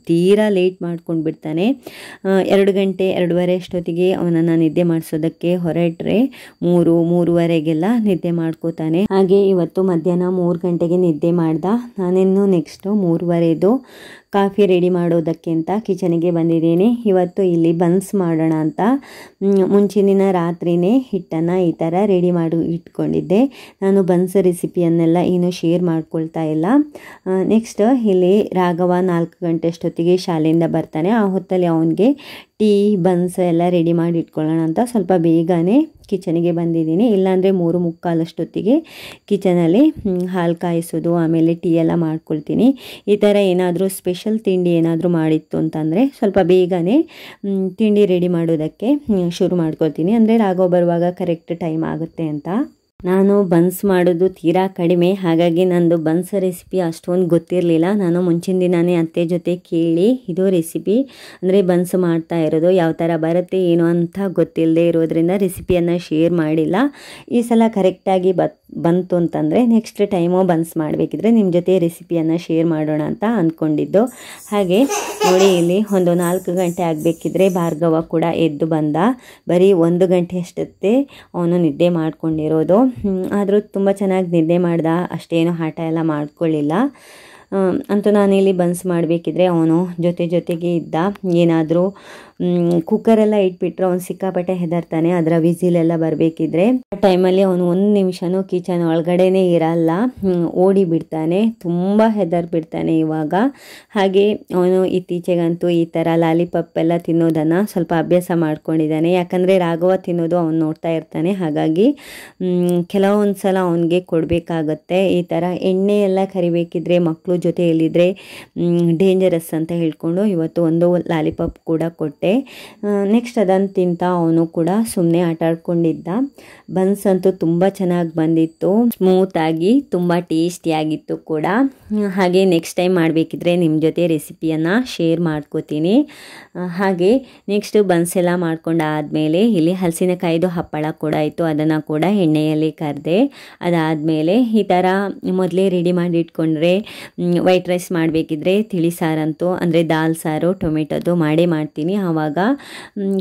ತೀರಾ ಲೇಟ್ ಮಾಡ್ಕೊಂಡು ಬಿಡ್ತಾನೆ. 2 ಗಂಟೆ 2:30 ಅಷ್ಟೊತ್ತಿಗೆ ಅವನನ್ನು ನಿದ್ದೆ ಮಾಡಿಸೋದಕ್ಕೆ ಹೊರಟ್ರೆ 3:30ಗೆಲ್ಲ ನಿದ್ದೆ ಮಾಡ್ಕೋತಾನೆ. ಹಾಗೆ ಇವತ್ತು ಮಧ್ಯಾಹ್ನ 3 ಗಂಟೆಗೆ ನಿದ್ದೆ ಮಾಡ್ದ. ನಾನಿನ್ನು ನೆಕ್ಸ್ಟು 3:30ದು ಕಾಫಿ ರೆಡಿ ಮಾಡೋದಕ್ಕೆ ಅಂತ ಕಿಚನಿಗೆ ಬಂದಿದ್ದೀನಿ. ಇವತ್ತು ಇಲ್ಲಿ ಬನ್ಸ್ ಮಾಡೋಣ ಅಂತ ಮುಂಚಿನ ದಿನ ರಾತ್ರಿನೇ ಹಿಟ್ಟನ್ನು ಈ ಥರ ರೆಡಿ ಮಾಡಿ ಇಟ್ಕೊಂಡಿದ್ದೆ. ನಾನು ಬನ್ಸ್ ರೆಸಿಪಿಯನ್ನೆಲ್ಲ ಏನು ಶೇರ್ ಮಾಡ್ಕೊಳ್ತಾ ಇಲ್ಲ. ನೆಕ್ಸ್ಟ್ ಇಲ್ಲಿ ರಾಘವ 4 ಗಂಟೆ ಅಷ್ಟೊತ್ತಿಗೆ ಶಾಲೆಯಿಂದ ಬರ್ತಾನೆ. ಆ ಹೊತ್ತಲ್ಲಿ ಅವನಿಗೆ ಟೀ ಬನ್ಸ್ ಎಲ್ಲ ರೆಡಿ ಮಾಡಿ ಇಟ್ಕೊಳ್ಳೋಣ ಅಂತ ಸ್ವಲ್ಪ ಬೇಗನೆ ಕಿಚನಿಗೆ ಬಂದಿದ್ದೀನಿ. ಇಲ್ಲಾಂದರೆ 3:45 ಅಷ್ಟೊತ್ತಿಗೆ ಕಿಚನಲ್ಲಿ ಹಾಲು ಕಾಯಿಸೋದು ಆಮೇಲೆ ಟೀ ಎಲ್ಲ ಮಾಡ್ಕೊಳ್ತೀನಿ. ಈ ಥರ ಏನಾದರೂ ಸ್ಪೆಷಲ್ ತಿಂಡಿ ಏನಾದರೂ ಮಾಡಿತ್ತು ಅಂತಂದರೆ ಸ್ವಲ್ಪ ಬೇಗನೆ ತಿಂಡಿ ರೆಡಿ ಮಾಡೋದಕ್ಕೆ ಶುರು ಮಾಡ್ಕೊಳ್ತೀನಿ. ಅಂದರೆ ರಾಘವ್ ಬರುವಾಗ ಕರೆಕ್ಟ್ ಟೈಮ್ ಆಗುತ್ತೆ ಅಂತ. ನಾನು ಬನ್ಸ್ ಮಾಡೋದು ತೀರಾ ಕಡಿಮೆ, ಹಾಗಾಗಿ ನಂದು ಬನ್ಸ್ ರೆಸಿಪಿ ಅಷ್ಟೊಂದು ಗೊತ್ತಿರಲಿಲ್ಲ. ನಾನು ಮುಂಚಿನ ದಿನವೇ ಅತ್ತೆ ಜೊತೆ ಕೇಳಿ ಇದು ರೆಸಿಪಿ ಅಂದರೆ ಬನ್ಸ್ ಮಾಡ್ತಾ ಇರೋದು, ಯಾವ ಥರ ಬರುತ್ತೆ ಏನು ಅಂತ ಗೊತ್ತಿಲ್ಲದೆ ಇರೋದ್ರಿಂದ ರೆಸಿಪಿಯನ್ನು ಶೇರ್ ಮಾಡಿಲ್ಲ. ಈ ಸಲ ಕರೆಕ್ಟಾಗಿ ಬಂತು ಅಂತಂದರೆ ನೆಕ್ಸ್ಟ್ ಟೈಮು ಬನ್ಸ್ ಮಾಡಬೇಕಿದ್ರೆ ನಿಮ್ಮ ಜೊತೆ ರೆಸಿಪಿಯನ್ನು ಶೇರ್ ಮಾಡೋಣ ಅಂತ ಅಂದ್ಕೊಂಡಿದ್ದು. ಹಾಗೆ ನೋಡಿ ಇಲ್ಲಿ ಒಂದು 4 ಗಂಟೆ ಆಗಬೇಕಿದ್ರೆ ಭಾರ್ಗವ ಕೂಡ ಎದ್ದು ಬಂದ. ಬರೀ 1 ಗಂಟೆ ಅಷ್ಟೊತ್ತೇ ಅವನು ನಿದ್ದೆ ಮಾಡ್ಕೊಂಡಿರೋದು. ಆದರೂ ತುಂಬ ಚೆನ್ನಾಗಿ ನಿದ್ದೆ ಮಾಡ್ದ, ಅಷ್ಟೇನು ಆಟ ಎಲ್ಲ ಮಾಡ್ಕೊಳ್ಳಿಲ್ಲ. ಅಂತೂ ನಾನಿಲ್ಲಿ ಬನ್ಸ್ ಮಾಡಬೇಕಿದ್ರೆ ಅವನು ಜೊತೆಗೆ ಇದ್ದ. ಏನಾದರೂ ಕುಕ್ಕರೆಲ್ಲ ಇಟ್ಬಿಟ್ರೆ ಅವ್ನು ಸಿಕ್ಕಾಪಟ್ಟೆ ಹೆದರ್ತಾನೆ, ಅದರ ವಿಸಿಲೆಲ್ಲ ಬರಬೇಕಿದ್ರೆ. ಆ ಟೈಮಲ್ಲಿ ಅವನು ಒಂದು ನಿಮಿಷನೂ ಕಿಚನ್ ಒಳಗಡೆನೇ ಇರಲ್ಲ, ಓಡಿ ಬಿಡ್ತಾನೆ, ತುಂಬ ಹೆದರ್ಬಿಡ್ತಾನೆ ಇವಾಗ. ಹಾಗೆ ಅವನು ಇತ್ತೀಚೆಗಂತೂ ಈ ಥರ ಲಾಲಿಪಾಪ್ ಎಲ್ಲ ತಿನ್ನೋದನ್ನು ಸ್ವಲ್ಪ ಅಭ್ಯಾಸ ಮಾಡ್ಕೊಂಡಿದ್ದಾನೆ. ಯಾಕಂದರೆ ರಾಘವ ತಿನ್ನೋದು ಅವ್ನು ನೋಡ್ತಾ ಇರ್ತಾನೆ, ಹಾಗಾಗಿ ಕೆಲವೊಂದು ಸಲ ಅವನಿಗೆ ಕೊಡಬೇಕಾಗತ್ತೆ. ಈ ಥರ ಎಣ್ಣೆ ಎಲ್ಲ ಕರಿಬೇಕಿದ್ರೆ ಮಕ್ಕಳು ಜೊತೆಯಲ್ಲಿದ್ದರೆ ಡೇಂಜರಸ್ ಅಂತ ಹೇಳ್ಕೊಂಡು ಇವತ್ತು ಒಂದು ಲಾಲಿಪಾಪ್ ಕೂಡ ಕೊಟ್ಟೆ. ನೆಕ್ಸ್ಟ್ ಅದನ್ನು ತಿಂತ ಅವನು ಕೂಡ ಸುಮ್ಮನೆ ಆಟ ಆಡ್ಕೊಂಡಿದ್ದ. ಬನ್ಸ್ ಅಂತೂ ತುಂಬ ಚೆನ್ನಾಗಿ ಬಂದಿತ್ತು, ಸ್ಮೂತಾಗಿ ತುಂಬ ಟೇಸ್ಟಿಯಾಗಿತ್ತು ಕೂಡ. ಹಾಗೆ ನೆಕ್ಸ್ಟ್ ಟೈಮ್ ಮಾಡಬೇಕಿದ್ರೆ ನಿಮ್ಮ ಜೊತೆ ರೆಸಿಪಿಯನ್ನು ಶೇರ್ ಮಾಡ್ಕೋತೀನಿ. ಹಾಗೆ ನೆಕ್ಸ್ಟ್ ಬನ್ಸ್ ಎಲ್ಲ ಮಾಡ್ಕೊಂಡಾದಮೇಲೆ ಇಲ್ಲಿ ಹಲಸಿನಕಾಯಿದು ಹಪ್ಪಳ ಕೂಡ ಇತ್ತು, ಅದನ್ನು ಕೂಡ ಎಣ್ಣೆಯಲ್ಲಿ ಕರೆದೆ. ಅದಾದಮೇಲೆ ಈ ಥರ ಮೊದಲೇ ರೆಡಿ ಮಾಡಿ ಇಟ್ಕೊಂಡ್ರೆ ವೈಟ್ ರೈಸ್ ಮಾಡಬೇಕಿದ್ರೆ ತಿಳಿ ಸಾರಂತೂ ಅಂದರೆ ದಾಲ್ ಸಾರು ಟೊಮೆಟೊದು ಮಾಡೇ ಮಾಡ್ತೀನಿ. ಆವಾಗ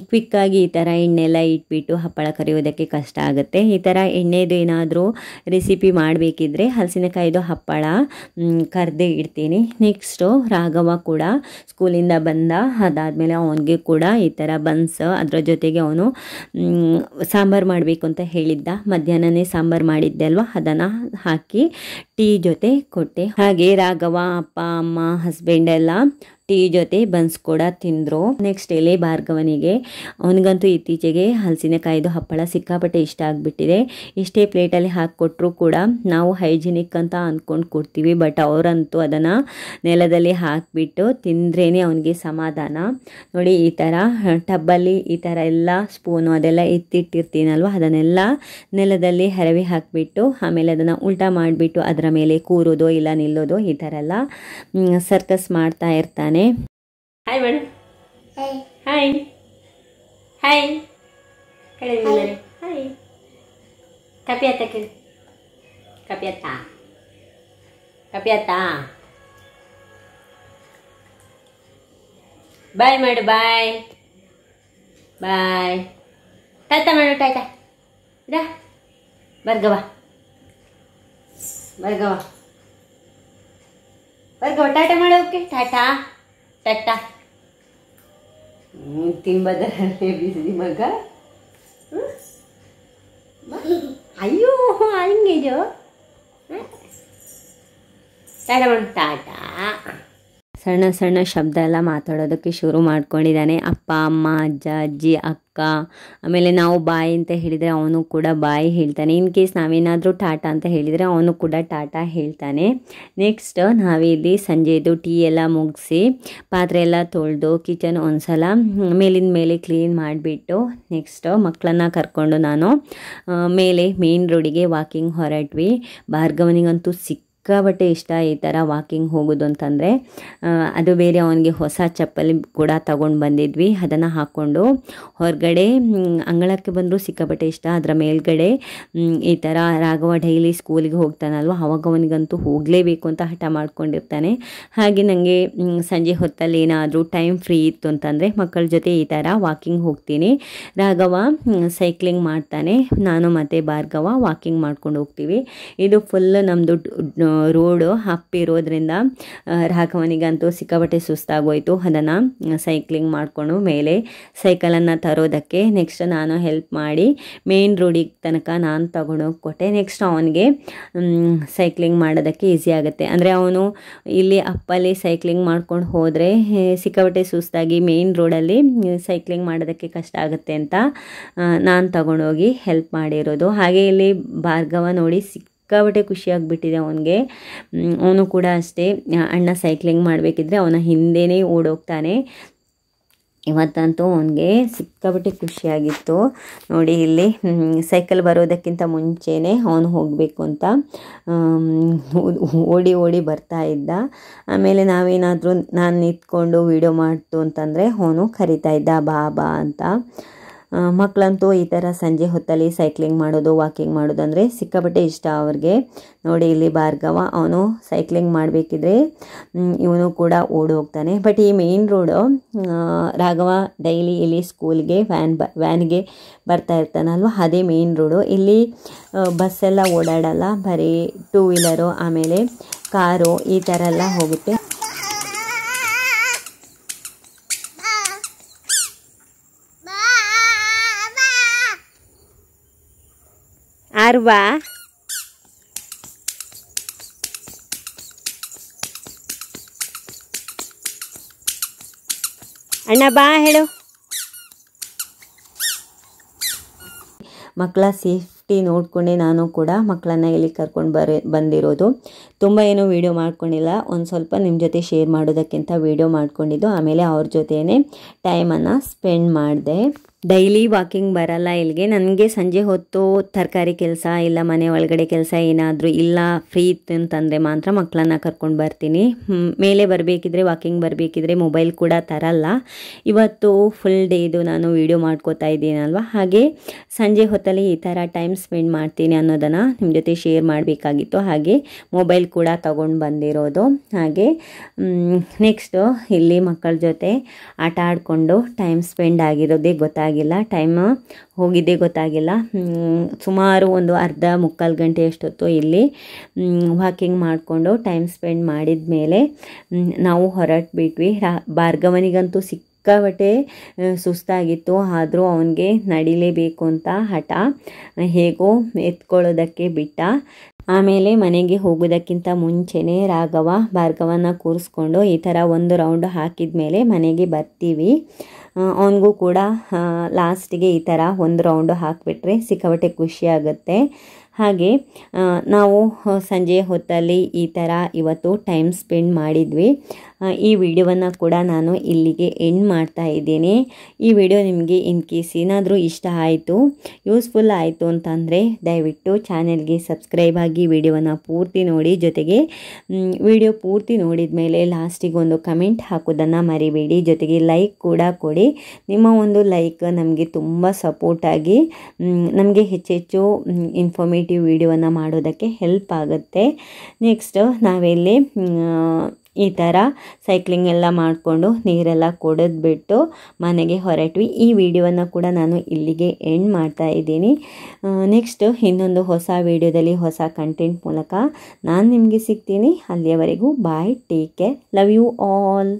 ಕ್ವಿಕ್ಕಾಗಿ ಈ ಥರ ಎಣ್ಣೆಲ್ಲ ಇಟ್ಬಿಟ್ಟು ಹಪ್ಪಳ ಕರಿಯೋದಕ್ಕೆ ಕಷ್ಟ ಆಗುತ್ತೆ. ಈ ಥರ ಎಣ್ಣೆದು ಏನಾದರೂ ರೆಸಿಪಿ ಮಾಡಬೇಕಿದ್ರೆ ಹಲಸಿನಕಾಯಿದು ಹಪ್ಪಳ ಕರೆದೇ ಇಡ್ತೀನಿ. ನೆಕ್ಸ್ಟು ರಾಘವ ಕೂಡ ಸ್ಕೂಲಿಂದ ಬಂದ, ಅದಾದಮೇಲೆ ಅವನಿಗೆ ಕೂಡ ಈ ಥರ ಬನ್ಸ್, ಅದರ ಜೊತೆಗೆ ಅವನು ಸಾಂಬಾರು ಮಾಡಬೇಕು ಅಂತ ಹೇಳಿದ್ದ. ಮಧ್ಯಾಹ್ನನೇ ಸಾಂಬಾರು ಮಾಡಿದ್ದೆ ಅಲ್ವಾ, ಅದನ್ನು ಹಾಕಿ ಟೀ ಜೊತೆ ಕೊಟ್ಟೆ. ಹಾಗೆ ರಾಘವ, ಅಪ್ಪ, ಅಮ್ಮ, ಹಸ್ಬೆಂಡ್ ಎಲ್ಲ ಟೀ ಜೊತೆ ಬನ್ಸ್ ಕೂಡ ತಿಂದರು. ನೆಕ್ಸ್ಟ್ ಎಲೆ ಭಾರ್ಗವನಿಗೆ, ಅವನಿಗಂತೂ ಇತ್ತೀಚೆಗೆ ಹಲಸಿನಕಾಯಿದು ಹಪ್ಪಳ ಸಿಕ್ಕಾಪಟ್ಟೆ ಇಷ್ಟ ಆಗಿಬಿಟ್ಟಿದೆ. ಎಷ್ಟೇ ಪ್ಲೇಟಲ್ಲಿ ಹಾಕಿಕೊಟ್ರೂ ಕೂಡ ನಾವು ಹೈಜಿನಿಕ್ ಅಂತ ಅಂದ್ಕೊಂಡು ಕೊಡ್ತೀವಿ, ಬಟ್ ಅವರಂತೂ ಅದನ್ನು ನೆಲದಲ್ಲಿ ಹಾಕಿಬಿಟ್ಟು ತಿಂದ್ರೇ ಅವನಿಗೆ ಸಮಾಧಾನ. ನೋಡಿ ಈ ಥರ ಟಬ್ಬಲ್ಲಿ ಈ ಥರ ಎಲ್ಲ ಸ್ಪೂನು ಅದೆಲ್ಲ ಎತ್ತಿಟ್ಟಿರ್ತೀನಲ್ವ, ಅದನ್ನೆಲ್ಲ ನೆಲದಲ್ಲಿ ಹರವಿ ಹಾಕಿಬಿಟ್ಟು ಆಮೇಲೆ ಅದನ್ನು ಉಲ್ಟಾ ಮಾಡಿಬಿಟ್ಟು ಅದರ ಮೇಲೆ ಕೂರೋದು ಇಲ್ಲ ನಿಲ್ಲೋದು, ಈ ಥರ ಎಲ್ಲ ಸರ್ಕಸ್ ಮಾಡ್ತಾ ಇರ್ತಾನೆ. ಹಾಯ್ ಮೇಡಮ್, ಹಾಯ್ ಹಾಯ್ ಕಡೆ ಹಾಯ್. ಕಪಿಯತ್ತ ಕೇಳಿ, ಕಪಿಯತ್ತ ಕಪಿಯತ್ತ ಬಾಯ್ ಮಾಡು, ಬಾಯ್ ಬಾಯ್. ಟಾಟಾ ಮಾಡು, ಟಾಟಾ. ಇದಾ ಬರ್ಗವ ಬರ್ಗವ ಬರ್ಗವ ಟಾಟಾ ಮಾಡು. ಓಕೆ, ಟಾಟಾ ಟಾಟಾ. ತಿಂಬದರಲ್ಲೇ ಬಿಸಿ ಮಗ. ಅಯ್ಯೋ ಹಂಗೇಜು. ಟಾಟಾ ಮಾಡು, ಟಾಟಾ. ಸಣ್ಣ ಸಣ್ಣ ಶಬ್ದ ಎಲ್ಲ ಮಾತಾಡೋದಕ್ಕೆ ಶುರು ಮಾಡ್ಕೊಂಡಿದ್ದಾನೆ. ಅಪ್ಪ, ಅಮ್ಮ, ಅಜ್ಜ, ಅಜ್ಜಿ, ಅಕ್ಕ, ಆಮೇಲೆ ನಾವು ಬಾಯ್ ಅಂತ ಹೇಳಿದರೆ ಅವನು ಕೂಡ ಬಾಯ್ ಹೇಳ್ತಾನೆ. ಇನ್ ಕೇಸ್ ನಾವೇನಾದರೂ ಟಾಟಾ ಅಂತ ಹೇಳಿದರೆ ಅವನು ಕೂಡ ಟಾಟಾ ಹೇಳ್ತಾನೆ. ನೆಕ್ಸ್ಟ್ ನಾವಿಲ್ಲಿ ಸಂಜೆದು ಟೀ ಎಲ್ಲ ಮುಗಿಸಿ ಪಾತ್ರೆ ಎಲ್ಲ ತೊಳೆದು ಕಿಚನ್ ಒಂದ್ಸಲ ಮೇಲಿಂದ ಮೇಲೆ ಕ್ಲೀನ್ ಮಾಡಿಬಿಟ್ಟು ನೆಕ್ಸ್ಟ್ ಮಕ್ಕಳನ್ನ ಕರ್ಕೊಂಡು ನಾನು ಮೇಲೆ ಮೇನ್ ರೋಡಿಗೆ ವಾಕಿಂಗ್ ಹೊರಟ್ವಿ. ಭಾರ್ಗವನಿಗಂತೂ ಸಿಕ್ಕಾಪಟ್ಟೆ ಇಷ್ಟ ಈ ಥರ ವಾಕಿಂಗ್ ಹೋಗೋದು ಅಂತಂದರೆ. ಅದು ಬೇರೆ ಅವನಿಗೆ ಹೊಸ ಚಪ್ಪಲಿ ಕೂಡ ತಗೊಂಡು ಬಂದಿದ್ವಿ, ಅದನ್ನು ಹಾಕ್ಕೊಂಡು ಹೊರಗಡೆ ಅಂಗಳಕ್ಕೆ ಬಂದರೂ ಸಿಕ್ಕಾಪಟ್ಟೆ ಇಷ್ಟ. ಅದರ ಮೇಲ್ಗಡೆ ಈ ಥರ ರಾಘವ ಡೈಲಿ ಸ್ಕೂಲಿಗೆ ಹೋಗ್ತಾನಲ್ವ, ಅವಾಗ ಅವನಿಗಂತೂ ಹೋಗಲೇಬೇಕು ಅಂತ ಹಠ ಮಾಡ್ಕೊಂಡಿರ್ತಾನೆ. ಹಾಗೆ ನನಗೆ ಸಂಜೆ ಹೊತ್ತಲ್ಲಿ ಏನಾದರೂ ಟೈಮ್ ಫ್ರೀ ಇತ್ತು ಅಂತಂದರೆ ಮಕ್ಕಳ ಜೊತೆ ಈ ಥರ ವಾಕಿಂಗ್ ಹೋಗ್ತೀನಿ. ರಾಘವ ಸೈಕ್ಲಿಂಗ್ ಮಾಡ್ತಾನೆ, ನಾನು ಮತ್ತು ಭಾರ್ಗವ ವಾಕಿಂಗ್ ಮಾಡ್ಕೊಂಡು ಹೋಗ್ತೀವಿ. ಇದು ಫುಲ್ ನಮ್ಮದು ರೋಡು ಹಪ್ಪಿರೋದ್ರಿಂದ ರಾಘವನಿಗಂತೂ ಸಿಕ್ಕಾಪಟ್ಟೆ ಸುಸ್ತಾಗೋಯ್ತು. ಅದನ್ನು ಸೈಕ್ಲಿಂಗ್ ಮಾಡಿಕೊಂಡು ಮೇಲೆ ಸೈಕಲನ್ನು ತರೋದಕ್ಕೆ ನೆಕ್ಸ್ಟ್ ನಾನು ಹೆಲ್ಪ್ ಮಾಡಿ ಮೇನ್ ರೋಡಿಗೆ ತನಕ ನಾನು ತಗೊಂಡೋಗಿ ಕೊಟ್ಟೆ. ನೆಕ್ಸ್ಟ್ ಅವನಿಗೆ ಸೈಕ್ಲಿಂಗ್ ಮಾಡೋದಕ್ಕೆ ಈಸಿ ಆಗುತ್ತೆ. ಅಂದರೆ ಅವನು ಇಲ್ಲಿ ಅಪ್ಪಲ್ಲಿ ಸೈಕ್ಲಿಂಗ್ ಮಾಡ್ಕೊಂಡು ಹೋದರೆ ಸಿಕ್ಕಾಪಟ್ಟೆ ಸುಸ್ತಾಗಿ ಮೇನ್ ರೋಡಲ್ಲಿ ಸೈಕ್ಲಿಂಗ್ ಮಾಡೋದಕ್ಕೆ ಕಷ್ಟ ಆಗುತ್ತೆ ಅಂತ ನಾನು ತಗೊಂಡೋಗಿ ಹೆಲ್ಪ್ ಮಾಡಿರೋದು. ಹಾಗೆ ಇಲ್ಲಿ ಭಾರ್ಗವ ನೋಡಿ ಸಿಕ್ಕಾಪಟ್ಟೆ ಖುಷಿಯಾಗಿಬಿಟ್ಟಿದೆ ಅವನಿಗೆ. ಅವನು ಕೂಡ ಅಷ್ಟೇ, ಅಣ್ಣ ಸೈಕ್ಲಿಂಗ್ ಮಾಡಬೇಕಿದ್ರೆ ಅವನ ಹಿಂದೆನೇ ಓಡೋಗ್ತಾನೆ. ಇವತ್ತಂತೂ ಅವನಿಗೆ ಸಿಕ್ಕಾಪಟ್ಟೆ ಖುಷಿಯಾಗಿತ್ತು. ನೋಡಿ ಇಲ್ಲಿ ಸೈಕಲ್ ಬರೋದಕ್ಕಿಂತ ಮುಂಚೆನೇ ಅವನು ಹೋಗಬೇಕು ಅಂತ ಓಡಿ ಓಡಿ ಬರ್ತಾ ಇದ್ದ. ಆಮೇಲೆ ನಾವೇನಾದರೂ ನಾನು ನಿಂತ್ಕೊಂಡು ವೀಡಿಯೋ ಮಾಡ್ತು ಅಂತಂದರೆ ಅವನು ಕರಿತಾ ಇದ್ದ ಬಾ ಬಾ ಅಂತ. ಮಕ್ಕಳಂತೂ ಈ ಥರ ಸಂಜೆ ಹೊತ್ತಲ್ಲಿ ಸೈಕ್ಲಿಂಗ್ ಮಾಡೋದು ವಾಕಿಂಗ್ ಮಾಡೋದು ಅಂದರೆ ಸಿಕ್ಕಾಪಟ್ಟೆ ಇಷ್ಟ ಅವ್ರಿಗೆ. ನೋಡಿ ಇಲ್ಲಿ ಭಾರ್ಗವ ಅವನು ಸೈಕ್ಲಿಂಗ್ ಮಾಡಬೇಕಿದ್ರೆ ಇವನು ಕೂಡ ಓಡಿ ಹೋಗ್ತಾನೆ. ಬಟ್ ಈ ಮೇನ್ ರೋಡು ರಾಘವ ಡೈಲಿ ಇಲ್ಲಿ ಸ್ಕೂಲ್ಗೆ ವ್ಯಾನ್ಗೆ ಬರ್ತಾ ಇರ್ತಾನಲ್ವ, ಅದೇ ಮೇನ್ ರೋಡು. ಇಲ್ಲಿ ಬಸ್ಸೆಲ್ಲ ಓಡಾಡಲ್ಲ, ಬರೀ ಟೂ ವೀಲರು ಆಮೇಲೆ ಕಾರು ಈ ಥರ ಎಲ್ಲ ಹೋಗುತ್ತೆ. ಆರ್ವಾ ಅಣ್ಣ ಬಾ ಹೇಳು. ಮಕ್ಕಳ ಸೇಫ್ಟಿ ನೋಡಿಕೊಂಡೆ ನಾನು ಕೂಡ ಮಕ್ಕಳನ್ನು ಇಲ್ಲಿ ಕರ್ಕೊಂಡು ಬಂದಿರೋದು. ತುಂಬ ಏನೂ ವೀಡಿಯೋ ಮಾಡ್ಕೊಂಡಿಲ್ಲ, ಒಂದು ಸ್ವಲ್ಪ ನಿಮ್ಮ ಜೊತೆ ಶೇರ್ ಮಾಡೋದಕ್ಕಿಂತ ವೀಡಿಯೋ ಮಾಡ್ಕೊಂಡಿದ್ದು. ಆಮೇಲೆ ಅವ್ರ ಜೊತೆಯೇ ಟೈಮನ್ನು ಸ್ಪೆಂಡ್ ಮಾಡಿದೆ. ಡೈಲಿ ವಾಕಿಂಗ್ ಬರಲ್ಲ ಇಲ್ಲಿಗೆ. ನನಗೆ ಸಂಜೆ ಹೊತ್ತು ತರಕಾರಿ ಕೆಲಸ ಇಲ್ಲ ಮನೆ ಒಳಗಡೆ ಕೆಲಸ ಏನಾದರೂ ಇಲ್ಲ ಫ್ರೀ ಇತ್ತು ಅಂತಂದರೆ ಮಾತ್ರ ಮಕ್ಕಳನ್ನ ಕರ್ಕೊಂಡು ಬರ್ತೀನಿ. ಮೇಲೆ ಬರಬೇಕಿದ್ರೆ ವಾಕಿಂಗ್ ಬರಬೇಕಿದ್ರೆ ಮೊಬೈಲ್ ಕೂಡ ತರಲ್ಲ. ಇವತ್ತು ಫುಲ್ ಡೇದು ನಾನು ವೀಡಿಯೋ ಮಾಡ್ಕೋತಾ ಇದ್ದೀನಲ್ವ, ಹಾಗೆ ಸಂಜೆ ಹೊತ್ತಲ್ಲಿ ಈ ಥರ ಟೈಮ್ ಸ್ಪೆಂಡ್ ಮಾಡ್ತೀನಿ ಅನ್ನೋದನ್ನು ನಿಮ್ಮ ಜೊತೆ ಶೇರ್ ಮಾಡಬೇಕಾಗಿತ್ತು. ಹಾಗೆ ಮೊಬೈಲ್ ಕೂಡ ತಗೊಂಡು ಬಂದಿರೋದು. ಹಾಗೆ ನೆಕ್ಸ್ಟು ಇಲ್ಲಿ ಮಕ್ಕಳ ಜೊತೆ ಆಟ ಆಡಿಕೊಂಡು ಟೈಮ್ ಸ್ಪೆಂಡ್ ಆಗಿರೋದೇ ಗೊತ್ತಾಗಿಲ್ಲ, ಟೈಮ್ ಹೋಗಿದ್ದೇ ಗೊತ್ತಾಗಿಲ್ಲ. ಸುಮಾರು ಒಂದು ಅರ್ಧ ಮುಕ್ಕಾಲು ಗಂಟೆ ಅಷ್ಟೊತ್ತು ಇಲ್ಲಿ ವಾಕಿಂಗ್ ಮಾಡಿಕೊಂಡು ಟೈಮ್ ಸ್ಪೆಂಡ್ ಮಾಡಿದ ಮೇಲೆ ನಾವು ಹೊರಟ್ಬಿಟ್ವಿ. ಭಾರ್ಗವನಿಗಂತೂ ಸಿಕ್ಕಾಪಟ್ಟೆ ಸುಸ್ತಾಗಿತ್ತು, ಆದರೂ ಅವನಿಗೆ ನಡಿಲೇಬೇಕು ಅಂತ ಹಠ, ಹೇಗೋ ಎತ್ಕೊಳ್ಳೋದಕ್ಕೆ ಬಿಟ್ಟ. ಆಮೇಲೆ ಮನೆಗೆ ಹೋಗೋದಕ್ಕಿಂತ ಮುಂಚೆನೇ ರಾಘವ ಭಾರ್ಗವನ ಕೂರಿಸ್ಕೊಂಡು ಈ ಥರ ಒಂದು ರೌಂಡ್ ಹಾಕಿದ ಮೇಲೆ ಮನೆಗೆ ಬರ್ತೀವಿ. ಅವನಿಗೂ ಕೂಡ ಲಾಸ್ಟಿಗೆ ಈ ಥರ ಒಂದು ರೌಂಡು ಹಾಕಿಬಿಟ್ರೆ ಸಿಕ್ಕಾಪಟ್ಟೆ ಖುಷಿ ಆಗುತ್ತೆ. ಹಾಗೆ ನಾವು ಸಂಜೆ ಹೊತ್ತಲ್ಲಿ ಈ ಥರ ಇವತ್ತು ಟೈಮ್ ಸ್ಪೆಂಡ್ ಮಾಡಿದ್ವಿ. ಈ ವಿಡಿಯೋವನ್ನು ಕೂಡ ನಾನು ಇಲ್ಲಿಗೆ ಎಂಡ್ ಮಾಡ್ತಾ ಇದ್ದೀನಿ. ಈ ವಿಡಿಯೋ ನಿಮಗೆ ಇನ್ ಕೇಸ್ ಏನಾದರೂ ಇಷ್ಟ ಆಯಿತು, ಯೂಸ್ಫುಲ್ ಆಯಿತು ಅಂತಂದರೆ ದಯವಿಟ್ಟು ಚಾನೆಲ್ಗೆ ಸಬ್ಸ್ಕ್ರೈಬ್ ಆಗಿ ವಿಡಿಯೋವನ್ನು ಪೂರ್ತಿ ನೋಡಿ. ಜೊತೆಗೆ ವಿಡಿಯೋ ಪೂರ್ತಿ ನೋಡಿದ ಮೇಲೆ ಲಾಸ್ಟಿಗೆ ಒಂದು ಕಮೆಂಟ್ ಹಾಕೋದನ್ನು ಮರಿಬೇಡಿ. ಜೊತೆಗೆ ಲೈಕ್ ಕೂಡ ಕೊಡಿ. ನಿಮ್ಮ ಒಂದು ಲೈಕ್ ನಮಗೆ ತುಂಬ ಸಪೋರ್ಟಾಗಿ ನಮಗೆ ಹೆಚ್ಚೆಚ್ಚು ಇನ್ಫಾರ್ಮೇಟಿವ್ ವಿಡಿಯೋವನ್ನು ಮಾಡೋದಕ್ಕೆ ಹೆಲ್ಪ್ ಆಗುತ್ತೆ. ನೆಕ್ಸ್ಟ್ ನಾವಿಲ್ಲಿ ಈ ಥರ ಸೈಕ್ಲಿಂಗ್ ಎಲ್ಲ ಮಾಡಿಕೊಂಡು ನೀರೆಲ್ಲ ಕುಡಿದ್ಬಿಟ್ಟು ಮನೆಗೆ ಹೊರಟ್ವಿ. ಈ ವಿಡಿಯೋವನ್ನು ಕೂಡ ನಾನು ಇಲ್ಲಿಗೆ ಎಂಡ್ ಮಾಡ್ತಾ ಇದ್ದೀನಿ. ನೆಕ್ಸ್ಟ್ ಇನ್ನೊಂದು ಹೊಸ ವಿಡಿಯೋದಲ್ಲಿ ಹೊಸ ಕಂಟೆಂಟ್ ಮೂಲಕ ನಾನು ನಿಮಗೆ ಸಿಗ್ತೀನಿ. ಅಲ್ಲಿಯವರೆಗೂ bye, take care, love you all.